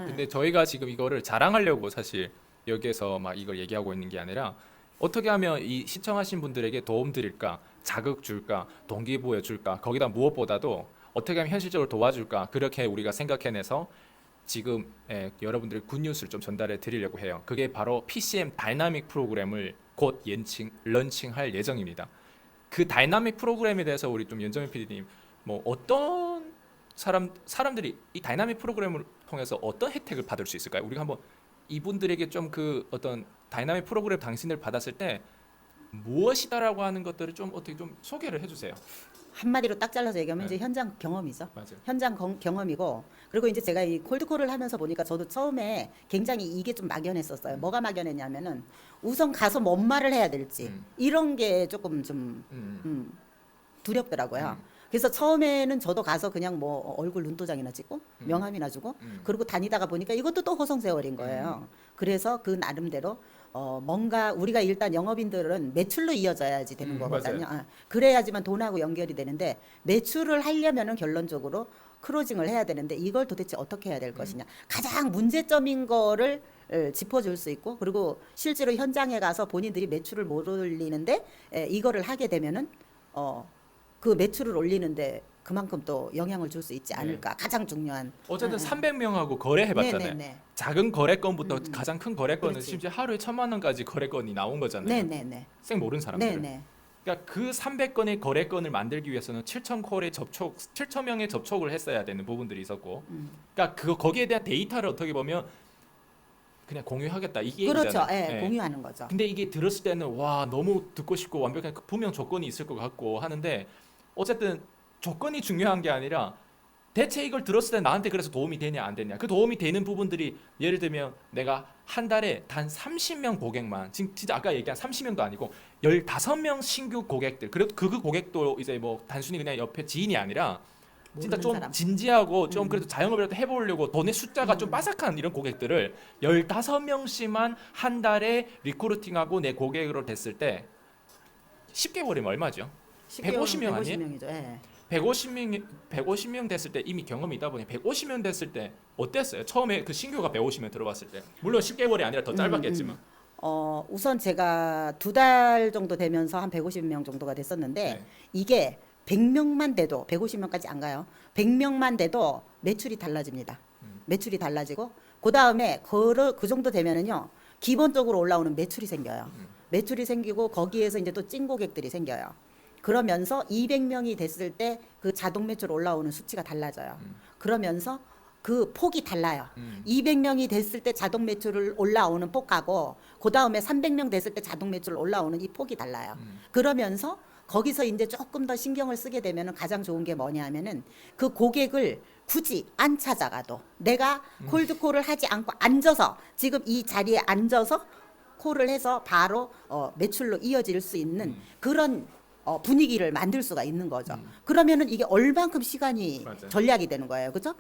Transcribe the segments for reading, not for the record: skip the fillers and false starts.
근데 저희가 지금 이거를 자랑하려고 사실 여기에서 막 이걸 얘기하고 있는 게 아니라 어떻게 하면 이 시청하신 분들에게 도움 드릴까, 자극 줄까, 동기부여 줄까, 거기다 무엇보다도 어떻게 하면 현실적으로 도와줄까, 그렇게 우리가 생각해내서 지금 여러분들의 굿뉴스를 좀 전달해 드리려고 해요. 그게 바로 PCM 다이나믹 프로그램을 곧 런칭할 예정입니다. 그 다이나믹 프로그램에 대해서 우리 좀 연정현 PD님 뭐 어떤 사람들이 이 다이나믹 프로그램을 통해서 어떤 혜택을 받을 수 있을까요? 우리가 한번 이분들에게 좀 그 어떤 다이나믹 프로그램 당신을 받았을 때 무엇이다라고 하는 것들을 좀 어떻게 좀 소개를 해주세요. 한마디로 딱 잘라서 얘기하면 네. 이제 현장 경험이죠. 맞아요. 현장 경험이고, 그리고 이제 제가 이 콜드콜을 하면서 보니까 저도 처음에 굉장히 이게 좀 막연했었어요. 뭐가 막연했냐면은 우선 가서 뭔 말을 해야 될지 이런 게 조금 좀 두렵더라고요. 그래서 처음에는 저도 가서 그냥 뭐 얼굴 눈도장이나 찍고 명함이나 주고 그러고 다니다가 보니까 이것도 또 호송세월인 거예요. 그래서 그 나름대로 뭔가 우리가 일단 영업인들은 매출로 이어져야지 되는 거거든요. 맞아요. 그래야지만 돈하고 연결이 되는데 매출을 하려면은 결론적으로 크로징을 해야 되는데 이걸 도대체 어떻게 해야 될 것이냐. 가장 문제점인 거를 짚어줄 수 있고, 그리고 실제로 현장에 가서 본인들이 매출을 못 올리는데 이거를 하게 되면은 그 매출을 올리는데 그만큼 또 영향을 줄 수 있지 않을까. 가장 중요한. 어쨌든 300명하고 거래해봤잖아요. 네네네. 작은 거래건부터 가장 큰 거래건은 그렇지. 심지어 하루에 1,000만 원까지 거래건이 나온 거잖아요. 네네네. 생 모르는 사람들. 네네. 그러니까 그 300건의 거래건을 만들기 위해서는 7,000명의 접촉을 했어야 되는 부분들이 있었고, 그러니까 거기에 대한 데이터를 어떻게 보면 그냥 공유하겠다 이게 그렇죠. 얘기잖아요. 예, 예. 공유하는 거죠. 근데 이게 들었을 때는 와 너무 듣고 싶고 완벽한 분명 조건이 있을 것 같고 하는데 어쨌든 조건이 중요한 게 아니라 대체 이걸 들었을 때 나한테 그래서 도움이 되냐 안 되냐, 그 도움이 되는 부분들이 예를 들면 내가 한 달에 단 30명 고객만, 지금 진짜 아까 얘기한 30명도 아니고 15명 신규 고객들, 그래도 그 고객도 이제 뭐 단순히 그냥 옆에 지인이 아니라 진짜 모르는 좀 사람. 진지하고 좀 그래도 자영업이라도 해보려고 돈의 숫자가 좀 빠삭한 이런 고객들을 15명씩만 한 달에 리크루팅하고 내 고객으로 됐을 때 쉽게 버리면 얼마죠? 150명 아니에요? 150명이죠. 예. 150명 됐을 때 이미 경험이 있다 보니 150명 됐을 때 어땠어요? 처음에 그 신규가 150명 들어봤을 때 물론 10개월이 아니라 더 짧았겠지만 우선 제가 2달 정도 되면서 한 150명 정도가 됐었는데 네. 이게 100명만 돼도 150명까지 안 가요. 100명만 돼도 매출이 달라집니다. 매출이 달라지고 그 다음에 그 정도 되면은요 기본적으로 올라오는 매출이 생겨요. 매출이 생기고 거기에서 이제 또 찐 고객들이 생겨요. 그러면서 200명이 됐을 때 그 자동 매출 올라오는 수치가 달라져요. 그러면서 그 폭이 달라요. 200명이 됐을 때 자동 매출을 올라오는 폭하고 그 다음에 300명 됐을 때 자동 매출 올라오는 이 폭이 달라요. 그러면서 거기서 이제 조금 더 신경을 쓰게 되면 가장 좋은 게 뭐냐면은 그 고객을 굳이 안 찾아가도 내가 콜드콜을 하지 않고 앉아서 지금 이 자리에 앉아서 콜을 해서 바로 매출로 이어질 수 있는 그런 분위기를 만들 수가 있는 거죠. 그러면은 이게 얼만큼 시간이 맞아요. 전략이 되는 거예요. 그죠?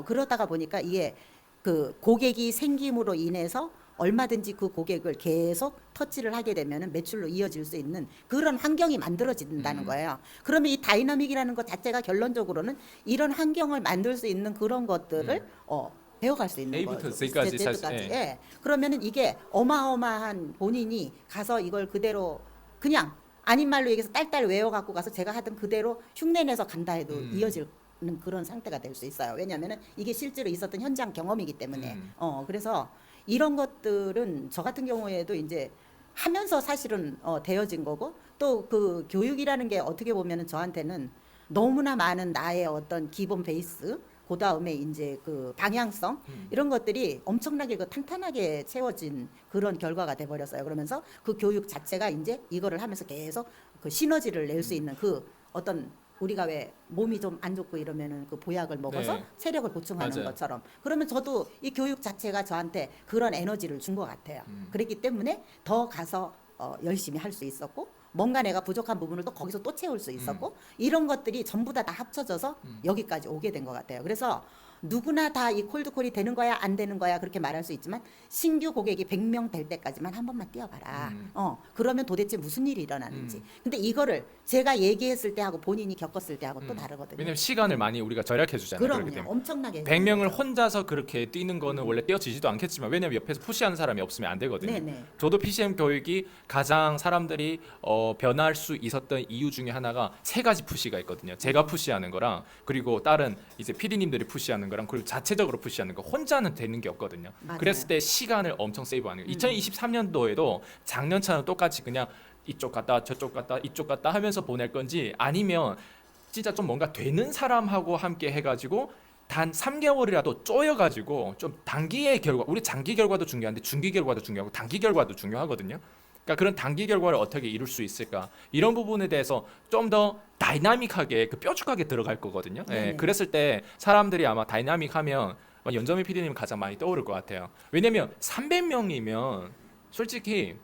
그러다가 보니까 이게 그 고객이 생김으로 인해서 얼마든지 그 고객을 계속 터치를 하게 되면은 매출로 이어질 수 있는 그런 환경이 만들어진다는 거예요. 그러면 이 다이나믹이라는 것 자체가 결론적으로는 이런 환경을 만들 수 있는 그런 것들을 배워갈 수 있는 A부터 거죠. Z까지 사실, Z까지. 예. 예. 그러면은 이게 어마어마한 본인이 가서 이걸 그대로 그냥 아닌 말로 얘기해서 딸딸 외워 갖고 가서 제가 하던 그대로 흉내내서 간다 해도 이어지는 그런 상태가 될 수 있어요. 왜냐하면은 이게 실제로 있었던 현장 경험이기 때문에. 그래서 이런 것들은 저 같은 경우에도 이제 하면서 사실은 되어진 거고, 또 그 교육이라는 게 어떻게 보면은 저한테는 너무나 많은 나의 어떤 기본 베이스, 그 다음에 이제 그 방향성 이런 것들이 엄청나게 그 탄탄하게 채워진 그런 결과가 돼 버렸어요. 그러면서 그 교육 자체가 이제 이거를 하면서 계속 그 시너지를 낼 수 있는 그 어떤 우리가 왜 몸이 좀 안 좋고 이러면은 그 보약을 먹어서 네. 체력을 보충하는 맞아요. 것처럼, 그러면 저도 이 교육 자체가 저한테 그런 에너지를 준 것 같아요. 그렇기 때문에 더 가서 열심히 할 수 있었고, 뭔가 내가 부족한 부분을 또 거기서 또 채울 수 있었고, 이런 것들이 전부 다 합쳐져서 여기까지 오게 된 것 같아요. 그래서 누구나 다 이 콜드콜이 되는 거야 안 되는 거야 그렇게 말할 수 있지만 신규 고객이 100명 될 때까지만 한 번만 뛰어봐라. 그러면 도대체 무슨 일이 일어나는지. 근데 이거를 제가 얘기했을 때 하고 본인이 겪었을 때 하고 또 다르거든요. 왜냐면 시간을 많이 우리가 절약해 주잖아요. 그렇기 그럼요. 때문에. 엄청나게 100명을 혼자서 그렇게 뛰는 거는 원래 뛰어지지도 않겠지만 왜냐면 옆에서 푸시하는 사람이 없으면 안 되거든요. 네네. 저도 PCM 교육이 가장 사람들이 변할 수 있었던 이유 중에 하나가 세 가지 푸시가 있거든요. 제가 푸시하는 거랑 그리고 다른 이제 PD님들이 푸시하는 거랑 그리고 자체적으로 푸시하는 거 혼자는 되는 게 없거든요. 맞아요. 그랬을 때 시간을 엄청 세이브하는 거예요. 2023년도에도 작년처럼 똑같이 그냥 이쪽 갔다 저쪽 갔다 이쪽 갔다 하면서 보낼 건지 아니면 진짜 좀 뭔가 되는 사람하고 함께 해가지고 단 3개월이라도 쪼여가지고 좀 단기의 결과, 우리 장기 결과도 중요한데 중기 결과도 중요하고 단기 결과도 중요하거든요. 그러니까 그런 단기 결과를 어떻게 이룰 수 있을까 이런 부분에 대해서 좀 더 다이나믹하게 뾰족하게 들어갈 거거든요. 예, 네네. 그랬을 때 사람들이 아마 다이나믹하면 연정민 PD님 가장 많이 떠오를 것 같아요. 왜냐면 300명이면 솔직히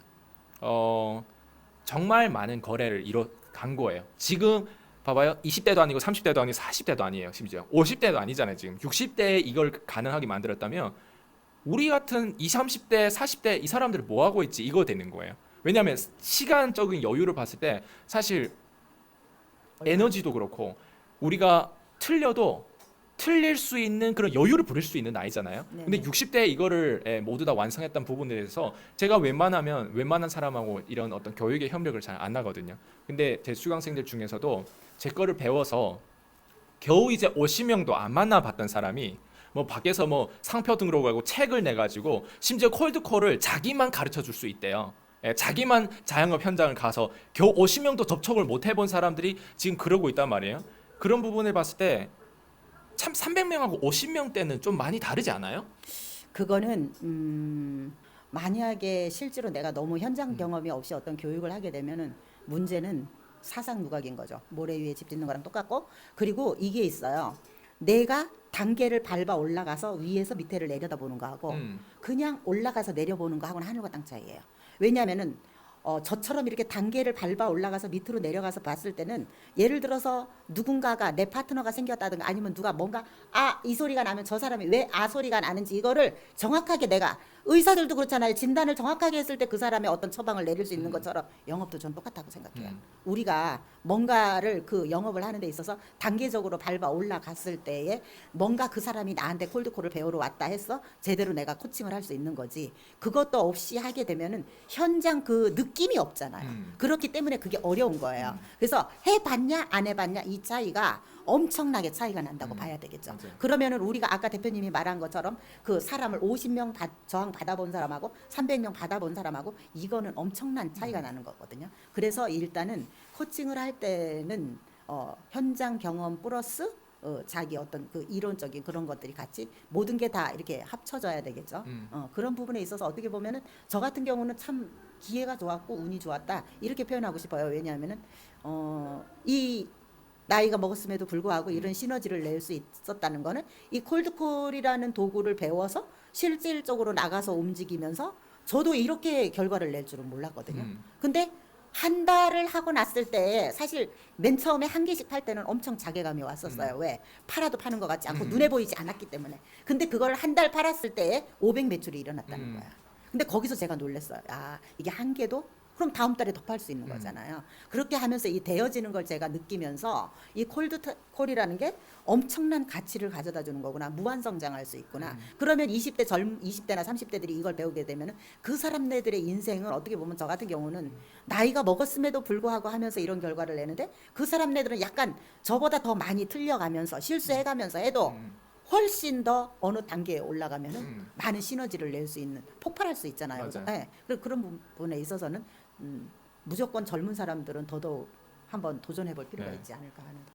정말 많은 거래를 간 거예요. 지금 봐봐요. 20대도 아니고 30대도 아니고 40대도 아니에요. 심지어 50대도 아니잖아요. 지금 60대에 이걸 가능하게 만들었다면 우리 같은 20, 30대, 40대 이 사람들이 뭐 하고 있지 이거 되는 거예요. 왜냐하면 시간적인 여유를 봤을 때 사실 에너지도 그렇고 우리가 틀려도 틀릴 수 있는 그런 여유를 부릴 수 있는 나이잖아요. 네네. 근데 60대에 이거를 모두 다 완성했던 부분에 대해서 제가 웬만한 사람하고 이런 어떤 교육의 협력을 잘 안 하거든요. 근데 제 수강생들 중에서도 제 거를 배워서 겨우 이제 50명도 안 만나봤던 사람이 뭐 밖에서 뭐 상표 등록하고 책을 내 가지고 심지어 콜드콜을 자기만 가르쳐 줄 수 있대요. 자기만 자영업 현장을 가서 겨우 50명도 접촉을 못 해본 사람들이 지금 그러고 있단 말이에요. 그런 부분을 봤을 때 참 300명하고 50명 때는 좀 많이 다르지 않아요? 그거는 만약에 실제로 내가 너무 현장 경험이 없이 어떤 교육을 하게 되면은 문제는 사상 누각인 거죠. 모래 위에 집 짓는 거랑 똑같고 그리고 이게 있어요. 내가 단계를 밟아 올라가서 위에서 밑에를 내려다보는 거하고 그냥 올라가서 내려보는 거하고는 하늘과 땅 차이예요. 왜냐하면은 저처럼 이렇게 단계를 밟아 올라가서 밑으로 내려가서 봤을 때는 예를 들어서 누군가가 내 파트너가 생겼다든가 아니면 누가 뭔가 이 소리가 나면 저 사람이 왜 소리가 나는지 이거를 정확하게 내가 의사들도 그렇잖아요. 진단을 정확하게 했을 때 그 사람의 어떤 처방을 내릴 수 있는 것처럼 영업도 전 똑같다고 생각해요. 우리가 뭔가를 그 영업을 하는 데 있어서 단계적으로 밟아 올라갔을 때에 뭔가 그 사람이 나한테 콜드콜을 배우러 왔다 했어. 제대로 내가 코칭을 할 수 있는 거지. 그것도 없이 하게 되면은 현장 그 느낌이 없잖아요. 그렇기 때문에 그게 어려운 거예요. 그래서 해봤냐 안 해봤냐 이 차이가 엄청나게 차이가 난다고 봐야 되겠죠. 맞아요. 그러면은 우리가 아까 대표님이 말한 것처럼 그 사람을 50명 저항 받아본 사람하고 300명 받아본 사람하고 이거는 엄청난 차이가 나는 거거든요. 그래서 일단은 코칭을 할 때는 현장 경험 플러스 자기 어떤 그 이론적인 그런 것들이 같이 모든 게 다 이렇게 합쳐져야 되겠죠. 그런 부분에 있어서 어떻게 보면은 저 같은 경우는 참 기회가 좋았고 운이 좋았다 이렇게 표현하고 싶어요. 왜냐하면은 이 나이가 먹었음에도 불구하고 이런 시너지를 낼 수 있었다는 거는 이 콜드콜이라는 도구를 배워서 실질적으로 나가서 움직이면서 저도 이렇게 결과를 낼 줄은 몰랐거든요. 근데 한 달을 하고 났을 때 사실 맨 처음에 한 개씩 팔 때는 엄청 자괴감이 왔었어요. 왜? 팔아도 파는 것 같지 않고 눈에 보이지 않았기 때문에. 근데 그걸 한 달 팔았을 때에 500 매출이 일어났다는 거야. 근데 거기서 제가 놀랐어요. 이게 한 개도? 그럼 다음 달에 더 팔 수 있는 거잖아요. 그렇게 하면서 이 되어지는 걸 제가 느끼면서 이 콜드콜이라는 게 엄청난 가치를 가져다 주는 거구나. 무한 성장할 수 있구나. 그러면 20대나 30대들이 이걸 배우게 되면 그 사람네들의 인생은 어떻게 보면 저 같은 경우는 나이가 먹었음에도 불구하고 하면서 이런 결과를 내는데 그 사람네들은 약간 저보다 더 많이 틀려가면서 실수해가면서 해도 훨씬 더 어느 단계에 올라가면은 많은 시너지를 낼 수 있는 폭발할 수 있잖아요. 맞아요. 네. 그런 부분에 있어서는 무조건 젊은 사람들은 더더욱 한번 도전해 볼 필요가 네. 있지 않을까 하는.